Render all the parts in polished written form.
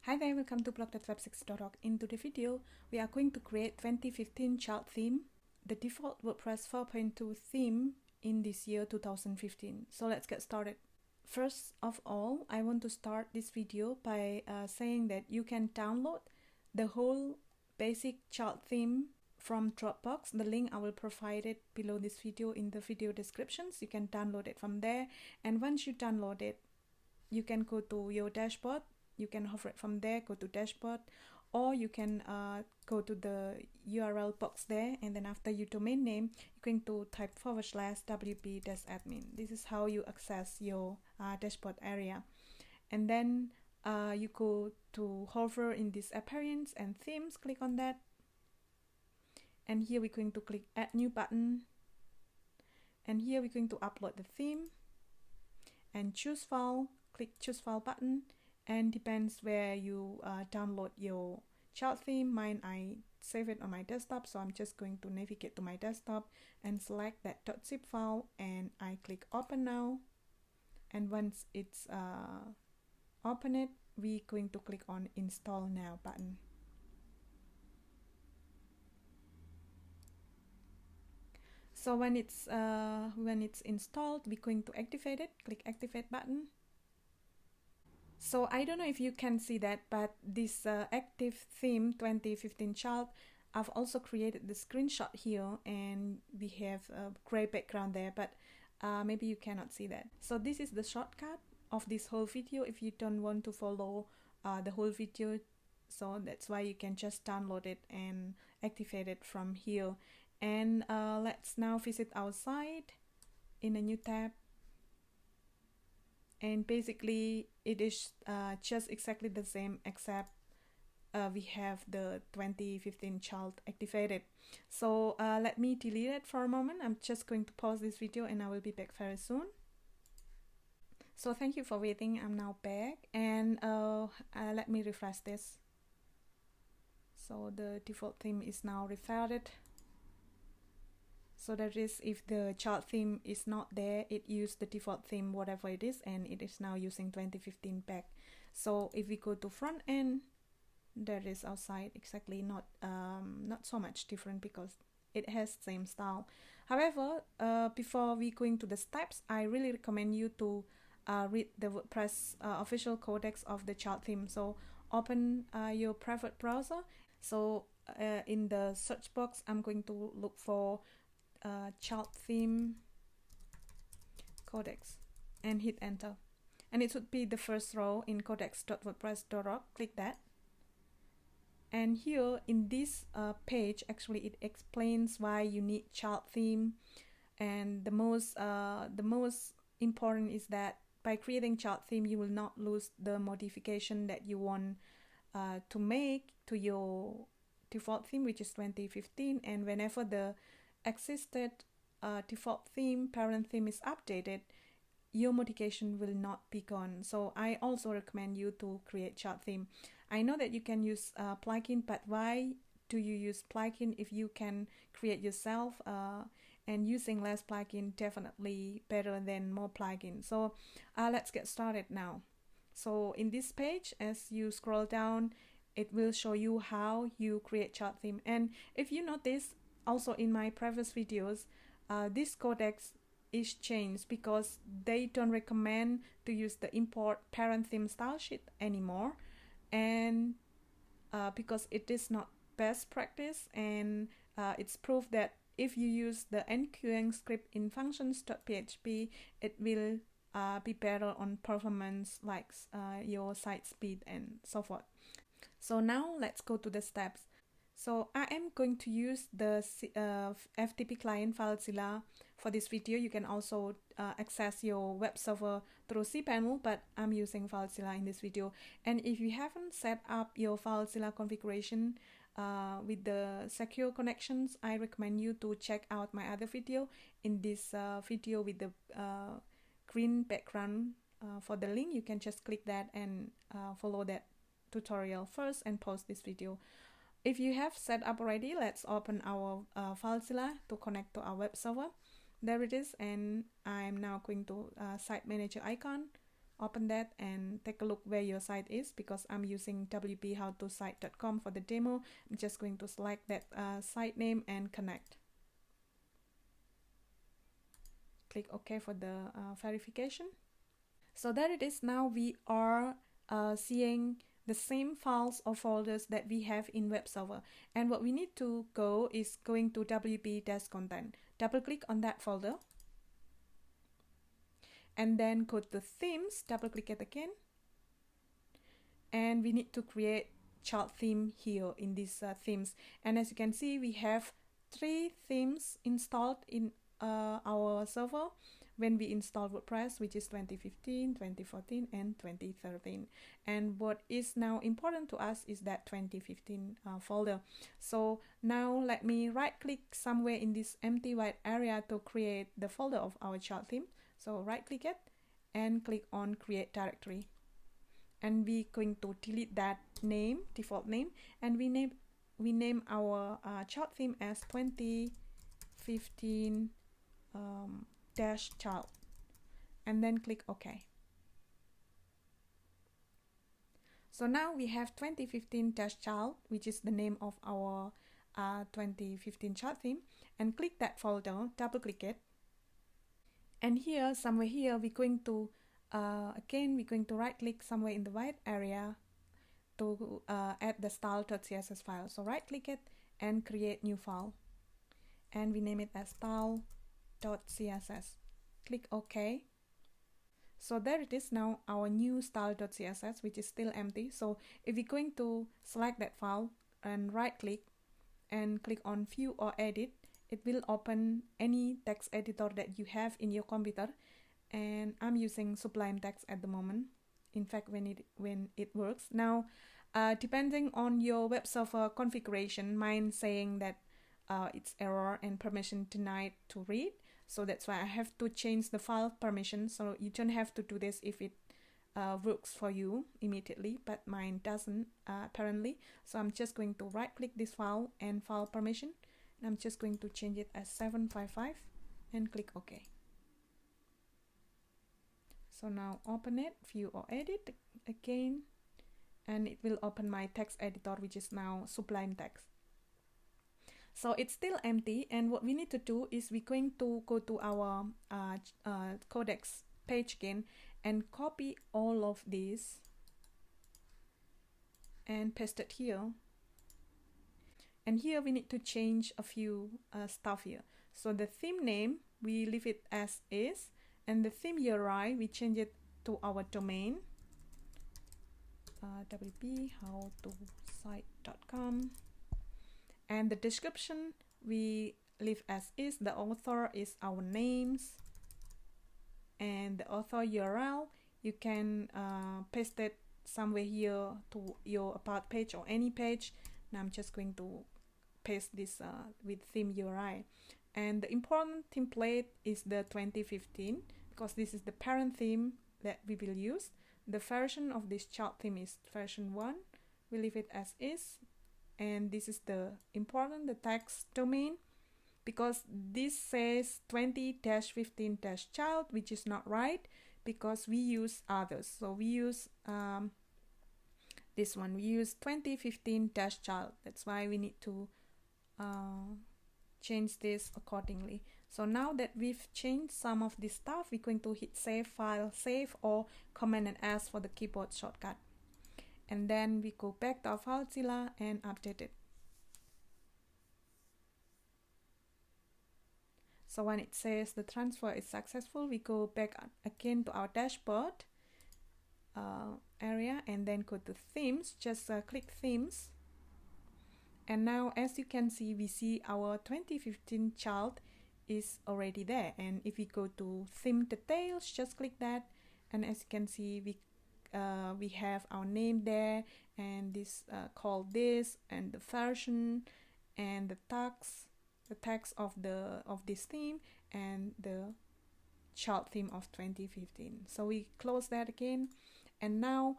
Hi there, welcome to blog.web6.org. In today's video, we are going to create 2015 child theme, the default WordPress 4.2 theme in this year 2015. So let's get started. First of all, I want to start this video by saying that you can download the whole basic child theme from Dropbox. The link I will provide it below this video in the video descriptions. You can download it from there, and once you download it, you can go to your dashboard. You can hover it from there, go to dashboard, or you can go to the URL box there, and then after your domain name, you're going to type /wp-admin. This is how you access your dashboard area. And then you go to hover in this appearance and themes, click on that. And here we're going to click add new button. And here we're going to upload the theme and choose file, click choose file button. And depends where you download your child theme. Mine, I save it on my desktop, so I'm just going to navigate to my desktop and select that .zip file, and I click open now. And once it's open it, we're going to click on install now button. So when it's installed, we're going to activate it. Click activate button. So I don't know if you can see that, but this active theme 2015 child, I've also created the screenshot here, and we have a gray background there, but maybe you cannot see that. So this is the shortcut of this whole video if you don't want to follow the whole video. So that's why you can just download it and activate it from here. And let's now visit our site in a new tab. And basically it is just exactly the same, except we have the 2015 child activated. So let me delete it for a moment. I'm just going to pause this video and I will be back very soon. So thank you for waiting. I'm now back, and let me refresh this. So the default theme is now refreshed. So that is, if the child theme is not there, it used the default theme, whatever it is, and it is now using 2015 back. So if we go to front end, there is our site exactly not so much different because it has same style. However, before we go into the steps, I really recommend you to read the WordPress official codex of the child theme. So open your private browser. So in the search box, I'm going to look for child theme codex and hit enter, and it would be the first row in codex.wordpress.org. Click that, and here in this page, actually it explains why you need child theme. And the most important is that by creating child theme, you will not lose the modification that you want to make to your default theme, which is 2015. And whenever the existed default theme, parent theme is updated, your modification will not be gone. So I also recommend you to create child theme. I know that you can use plugin, but why do you use plugin if you can create yourself? And using less plugin definitely better than more plugin. So let's get started now. So in this page, as you scroll down, it will show you how you create child theme. And if you notice, also in my previous videos, this codex is changed because they don't recommend to use the import parent theme style sheet anymore, and because it is not best practice, and it's proof that if you use the enqueuing script in functions.php, it will be better on performance, like your site speed and so forth. So now let's go to the steps. So I am going to use the FTP client FileZilla for this video. You can also access your web server through cPanel, but I'm using FileZilla in this video. And if you haven't set up your FileZilla configuration with the secure connections, I recommend you to check out my other video. In this video with the green background for the link, you can just click that and follow that tutorial first and pause this video. If you have set up already, let's open our FileZilla to connect to our web server. There it is, and I'm now going to site manager icon, open that and take a look where your site is, because I'm using wphowtosite.com for the demo. I'm just going to select that site name and connect. Click OK for the verification. So there it is. Now we are seeing the same files or folders that we have in WebServer. And what we need to go is going to wp-content. Double click on that folder. And then go to themes, double click it again. And we need to create child theme here in these themes. And as you can see, we have 3 themes installed in our server when we install WordPress, which is 2015, 2014, and 2013. And what is now important to us is that 2015 folder. So now let me right click somewhere in this empty white area to create the folder of our child theme. So right click it and click on create directory. And we're going to delete that name, default name, and we name our child theme as 2015 dash child, and then click OK. So now we have 2015 dash child, which is the name of our 2015 child theme, and click that folder, double click it, and here somewhere here we're going to again we're going to right click somewhere in the white area to add the style.css file. So right click it and create new file, and we name it as style.css. Click OK. So there it is now, our new style.css, which is still empty. So if we're going to select that file and right click and click on view or edit, it will open any text editor that you have in your computer, and I'm using Sublime Text at the moment. In fact, when it works now, depending on your web server configuration, mine saying that it's error and permission denied to read. So that's why I have to change the file permission. So you don't have to do this if it works for you immediately, but mine doesn't apparently. So I'm just going to right click this file and file permission, and I'm just going to change it as 755 and click OK. So now open it, view or edit again, and it will open my text editor, which is now Sublime Text. So it's still empty, and what we need to do is we're going to go to our codex page again and copy all of these and paste it here. And here we need to change a few stuff here. So the theme name, we leave it as is, and the theme URI, we change it to our domain, wphowtosite.com. And the description we leave as is. The author is our names, and the author URL you can paste it somewhere here to your about page or any page. Now I'm just going to paste this with theme URI. And the important template is the 2015, because this is the parent theme that we will use. The version of this child theme is version 1. We leave it as is. And this is the important, the text domain, because this says 20-15-child, which is not right, because we use others. So we use this one, we use 2015-child. That's why we need to change this accordingly. So now that we've changed some of this stuff, we're going to hit save file, save, or Command and S for the keyboard shortcut. And then we go back to our FileZilla and update it. So when it says the transfer is successful, we go back again to our dashboard area and then go to themes. Just click themes. And now, as you can see, we see our 2015 child is already there. And if we go to theme details, just click that. And as you can see, we have our name there, and this called this, and the version, and the text of this theme, and the child theme of 2015. So we close that again, and now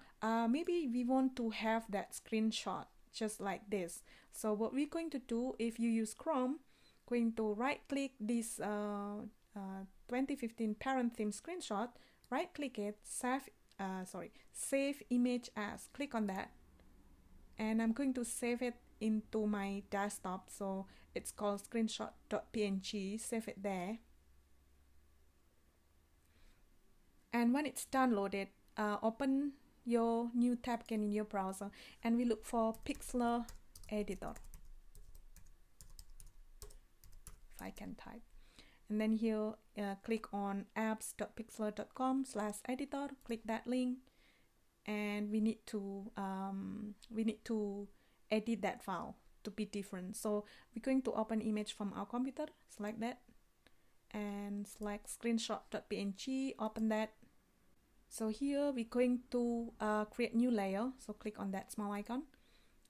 maybe we want to have that screenshot just like this. So what we're going to do, if you use Chrome, going to right click this 2015 parent theme screenshot, right click it, save save image as. Click on that, and I'm going to save it into my desktop. So it's called screenshot.png. Save it there. And when it's downloaded, open your new tab again in your browser, and we look for Pixlr editor, if I can type. And then here, click on apps.pixlr.com/editor. Click that link, and we need to edit that file to be different. So we're going to open image from our computer. Select that, and select screenshot.png. Open that. So here we're going to create new layer. So click on that small icon,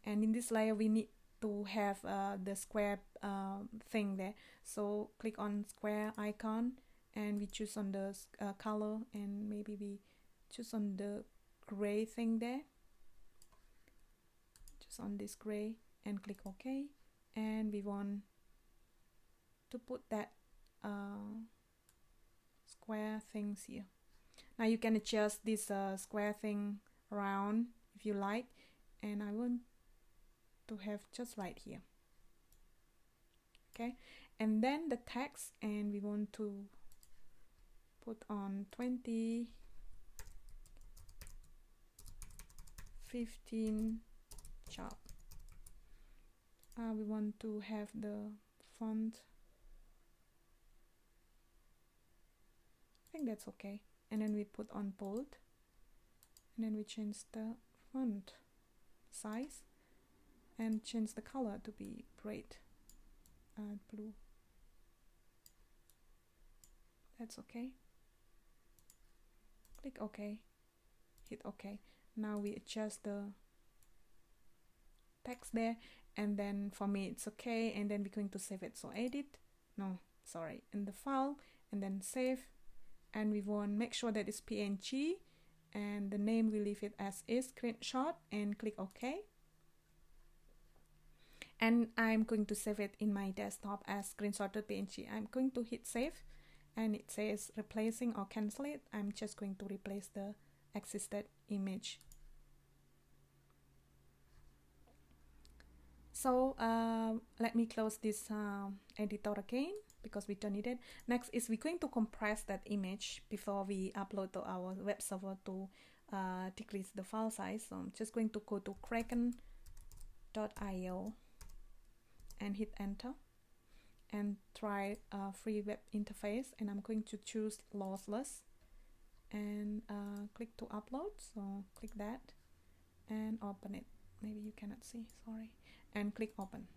and in this layer we need to have the square thing there. So click on square icon, and we choose on the color, and maybe we choose on the gray thing there. Just on this gray, and click OK. And we want to put that square things here. Now you can adjust this square thing around if you like, and I want to have just right here. Okay, and then the text, and we want to put on 2015 job. We want to have the font, I think that's okay. And then we put on bold, and then we change the font size and change the color to be bright blue. That's okay. Click OK, hit OK. Now we adjust the text there, and then for me it's okay, and then we're going to save it. So edit, in the file, and then save, and we want make sure that it's PNG, and the name we leave it as is screenshot, and click OK. And I'm going to save it in my desktop as screenshot.png. I'm going to hit save, and it says replacing or cancel it. I'm just going to replace the existed image. So let me close this editor again, because we don't need it. Next is we're going to compress that image before we upload to our web server to decrease the file size. So I'm just going to go to kraken.io and hit enter, and try free web interface, and I'm going to choose lossless, and click to upload. So click that and open it. Maybe you cannot see, sorry, and click open.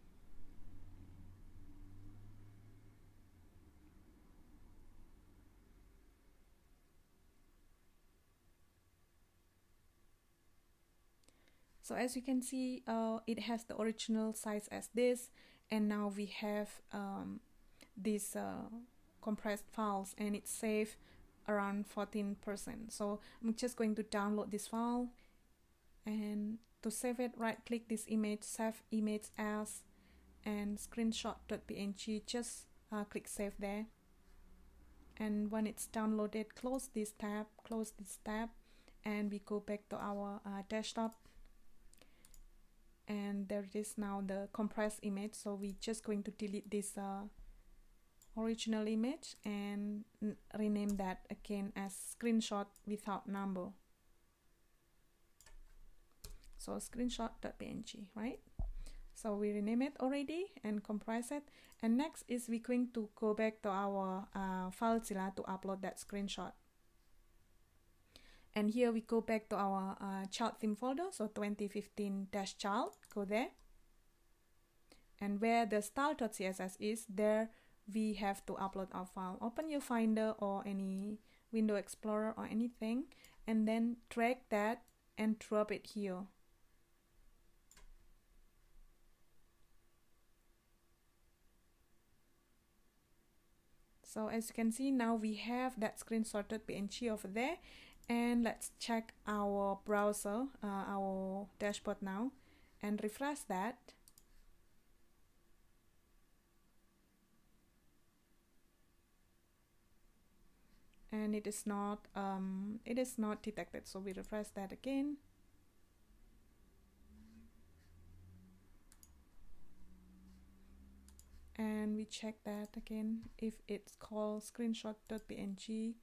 So as you can see, it has the original size as this, and now we have these compressed files, and it's saved around 14%. So I'm just going to download this file, and to save it, right click this image, save image as, and screenshot.png, just click save there. And when it's downloaded, close this tab, and we go back to our desktop. And there it is now, the compressed image. So we're just going to delete this original image and rename that again as screenshot without number. So screenshot.png, right? So we rename it already and compress it. And next is we're going to go back to our FileZilla to upload that screenshot. And here we go back to our child theme folder, so 2015-child, go there. And where the style.css is, there we have to upload our file. Open your Finder or any Window Explorer or anything, and then drag that and drop it here. So as you can see, now we have that screenshot.png over there. And let's check our browser, our dashboard now, and refresh that. and it is not detected. So we refresh that again. And we check that again if it's called screenshot.png.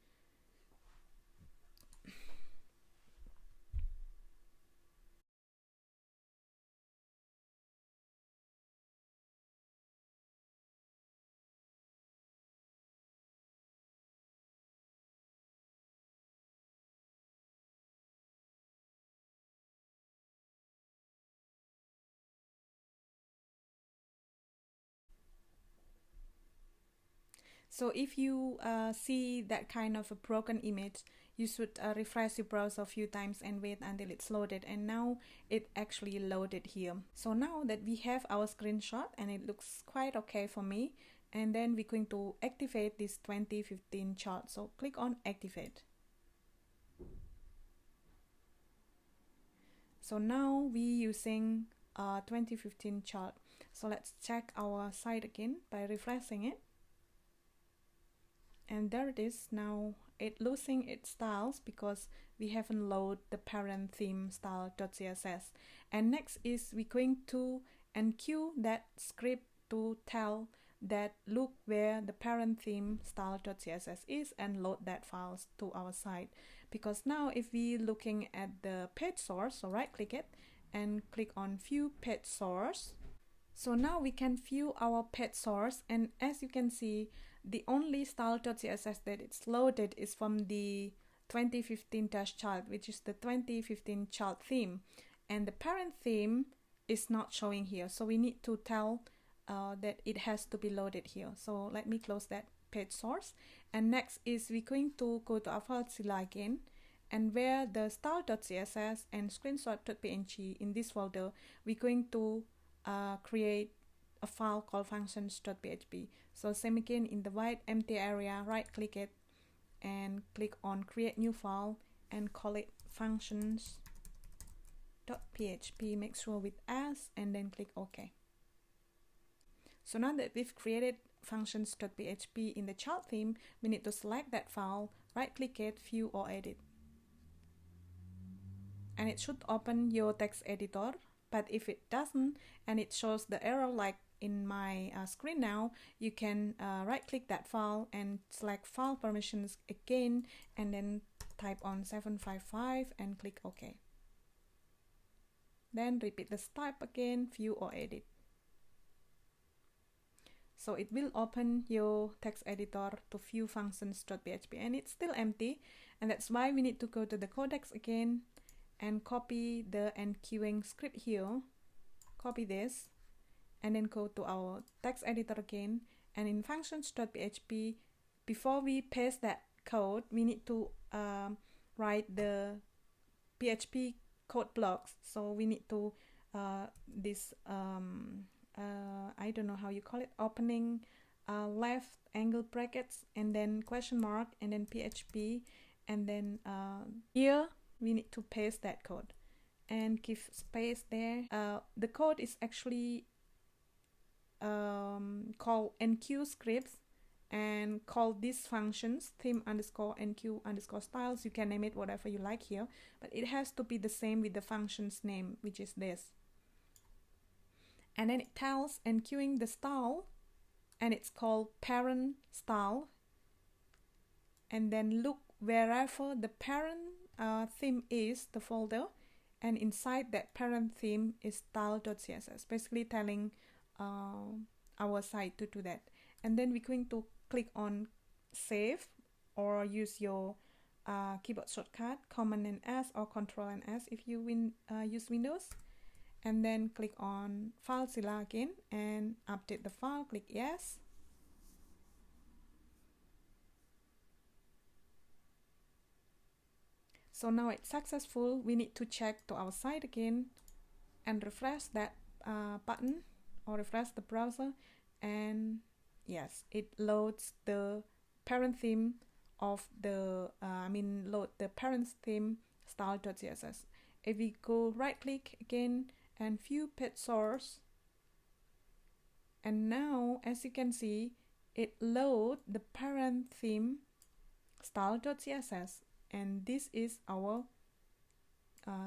So if you see that kind of a broken image, you should refresh your browser a few times and wait until it's loaded. And now it actually loaded here. So now that we have our screenshot and it looks quite okay for me, and then we're going to activate this 2015 chart. So click on activate. So now we're using 2015 chart. So let's check our site again by refreshing it. And there it is. Now it losing its styles because we haven't loaded the parent theme style.css. And next is we're going to enqueue that script to tell that look where the parent theme style.css is and load that files to our site. Because now if we looking at the page source, so right click it and click on view page source. So now we can view our page source, and as you can see, the only style.css that it's loaded is from the 2015-child, which is the 2015 child theme, and the parent theme is not showing here. So we need to tell that it has to be loaded here. So let me close that page source. And next is we're going to go to our FileZilla again, and where the style.css and screenshot.png in this folder, we're going to create a file called functions.php. So same again, in the white empty area, right click it and click on create new file and call it functions.php. Make sure with S and then click OK. So now that we've created functions.php in the child theme, we need to select that file, right click it, view or edit. And it should open your text editor. But if it doesn't and it shows the error like in my screen now, you can right click that file and select file permissions again and then type on 755 and click OK. Then repeat the step again, view or edit. So it will open your text editor to view functions.php, and it's still empty, and that's why we need to go to the codex again and copy the enqueuing script here, copy this, and then go to our text editor again, and in functions.php, before we paste that code, we need to write the PHP code blocks. So we need to this I don't know how you call it, opening left angle brackets and then question mark and then PHP, and then here we need to paste that code and give space there. The code is actually called enqueue scripts and call these functions theme underscore enqueue underscore styles. You can name it whatever you like here, but it has to be the same with the function's name, which is this. And then it tells enqueuing the style, and it's called parent style, and then look wherever the parent theme is, the folder, and inside that parent theme is style.css, basically telling our site to do that. And then we're going to click on save, or use your keyboard shortcut Command and S or Control and S if you use Windows, and then click on FileZilla again and update the file, click yes. So now it's successful. We need to check to our site again and refresh that button or refresh the browser, and yes, it loads the parent theme of the load the parent theme style.css. If we go right click again and view page source, and now as you can see, it load the parent theme style.css, and this is our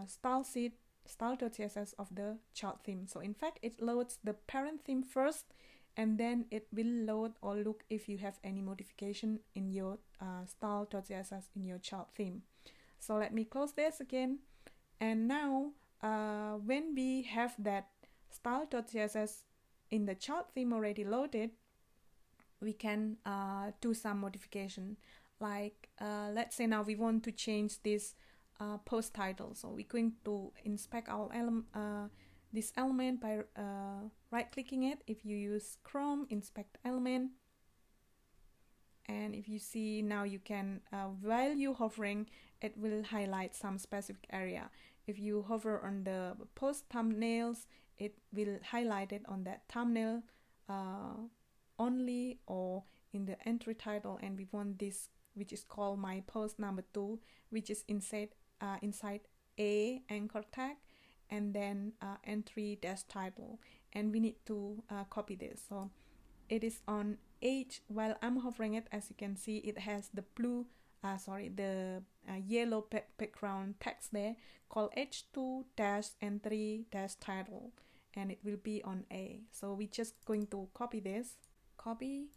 style sheet style.css of the chart theme. So in fact, it loads the parent theme first, and then it will load or look if you have any modification in your style.css in your chart theme. So let me close this again, and now when we have that style.css in the chart theme already loaded, we can do some modification. Like let's say now we want to change this post title. So we're going to inspect our this element by right clicking it. If you use Chrome, inspect element, and if you see now, you can while you hovering, it will highlight some specific area. If you hover on the post thumbnails, it will highlight it on that thumbnail only, or in the entry title. And we want this, which is called my post number 2, which is inside a anchor tag, and then entry dash title, and we need to copy this. So it is on H. While I'm hovering it, as you can see, it has the blue the yellow background text there called H2 dash entry dash title, and it will be on A. So we're just going to copy this, copy,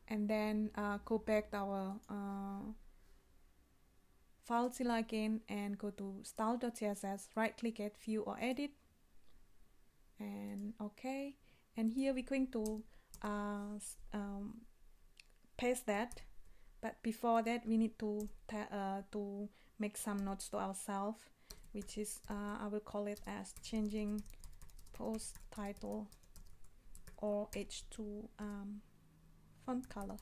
and then go back to our FileZilla again, and go to style.css, right click it, view or edit, and okay. And here we're going to paste that, but before that we need to make some notes to ourselves, which is I will call it as changing post title or H2 font color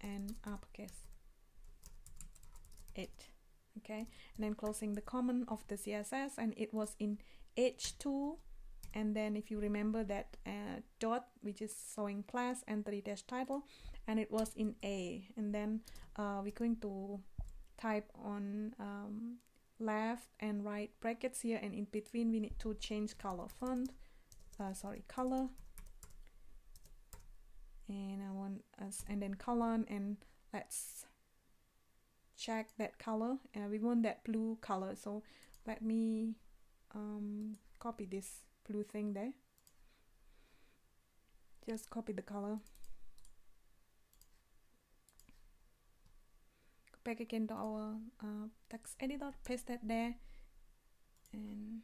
and uppercase 8. Okay, and then closing the comment of the CSS, and it was in H2, and then if you remember that dot which is showing class entry dash title, and it was in A, and then we're going to type on left and right brackets here, and in between we need to change color color, and I want us, and then colon, and let's check that color, and we want that blue color. So let me copy this blue thing there, just copy the color, go back again to our text editor, paste that there, and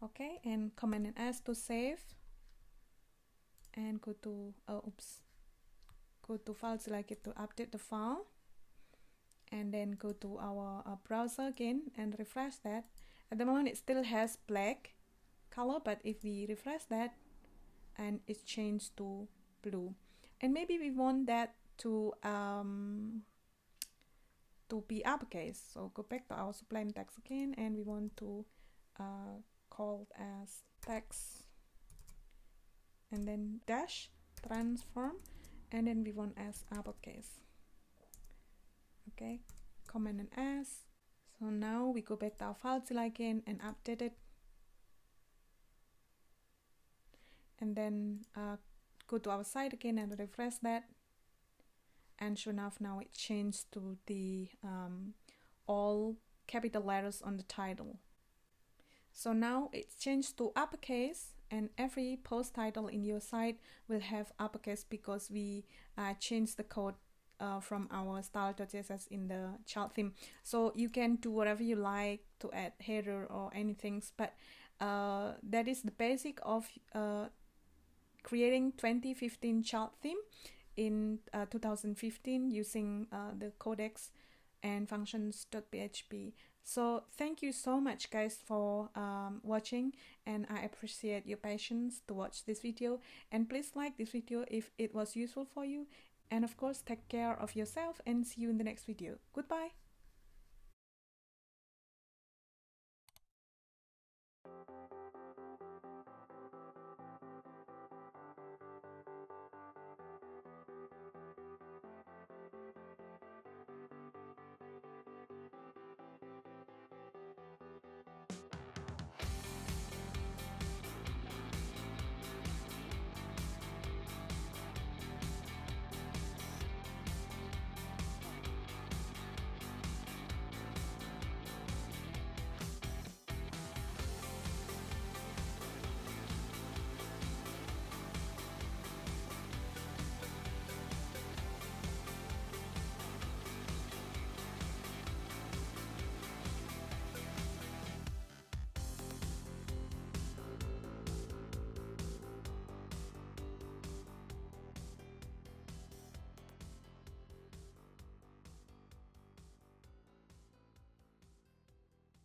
okay, and Command and S to save, and go to go to FileZilla to update the file, and then go to our browser again and refresh that. At the moment it still has black color, but if we refresh that, and it's changed to blue, and maybe we want that to be uppercase. So go back to our sublime text again, and we want to call as text, and then dash transform, and then we want as uppercase. Okay, Command and S. So now we go back to our FileZilla again and update it, and then go to our site again and refresh that, and sure enough, now it changed to the all capital letters on the title. So now it's changed to uppercase, and every post title in your site will have uppercase because we changed the code from our style.css in the chart theme. So you can do whatever you like to add header or anything, but that is the basic of creating 2015 chart theme in 2015 using the codex and functions.php. So thank you so much guys for watching, and I appreciate your patience to watch this video, and please like this video if it was useful for you, and of course take care of yourself, and see you in the next video. Goodbye.